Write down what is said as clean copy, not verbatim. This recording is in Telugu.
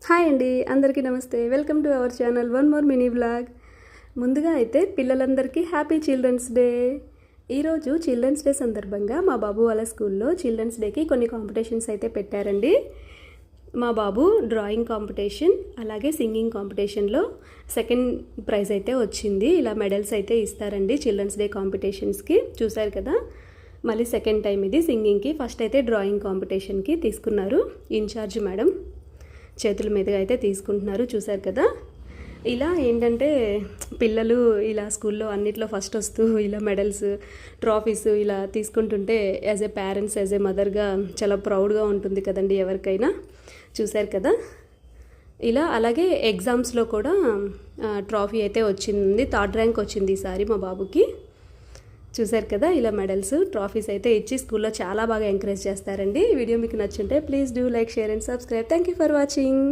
హాయ్ అండి, అందరికీ నమస్తే. Welcome to our channel one more mini vlog. ముందుగా అయితే పిల్లలందరికీ హ్యాపీ చిల్డ్రన్స్ డే. ఈరోజు చిల్డ్రన్స్ డే సందర్భంగా మా బాబు వాళ్ళ స్కూల్లో చిల్డ్రన్స్ డేకి కొన్ని కాంపిటీషన్స్ అయితే పెట్టారండి. మా బాబు డ్రాయింగ్ కాంపిటీషన్ అలాగే సింగింగ్ కాంపిటీషన్లో సెకండ్ ప్రైజ్ అయితే వచ్చింది. ఇలా మెడల్స్ అయితే ఇస్తారండి చిల్డ్రన్స్ డే కాంపిటీషన్స్కి. చూశారు కదా, మళ్ళీ సెకండ్ టైం ఇది సింగింగ్కి. ఫస్ట్ అయితే డ్రాయింగ్ కాంపిటీషన్కి తీసుకున్నారు. ఇన్ఛార్జ్ మేడం చేతుల మీదుగా అయితే తీసుకుంటున్నారు. చూశారు కదా, ఇలా ఏంటంటే పిల్లలు ఇలా స్కూల్లో అన్నిట్లో ఫస్ట్ వస్తూ ఇలా మెడల్స్, ట్రాఫీస్ ఇలా తీసుకుంటుంటే as a parents, as a మదర్గా చాలా ప్రౌడ్గా ఉంటుంది కదండి ఎవరికైనా. చూశారు కదా, ఇలా అలాగే ఎగ్జామ్స్లో కూడా ట్రాఫీ అయితే వచ్చింది. 3rd ర్యాంక్ వచ్చింది ఈసారి మా బాబుకి. చూశారు కదా, ఇలా మెడల్స్, ట్రాఫీస్ అయితే ఇచ్చి స్కూల్లో చాలా బాగా ఎంకరేజ్ చేస్తారండి. వీడియో మీకు నచ్చుంటే please do like, share and subscribe. Thank you for watching.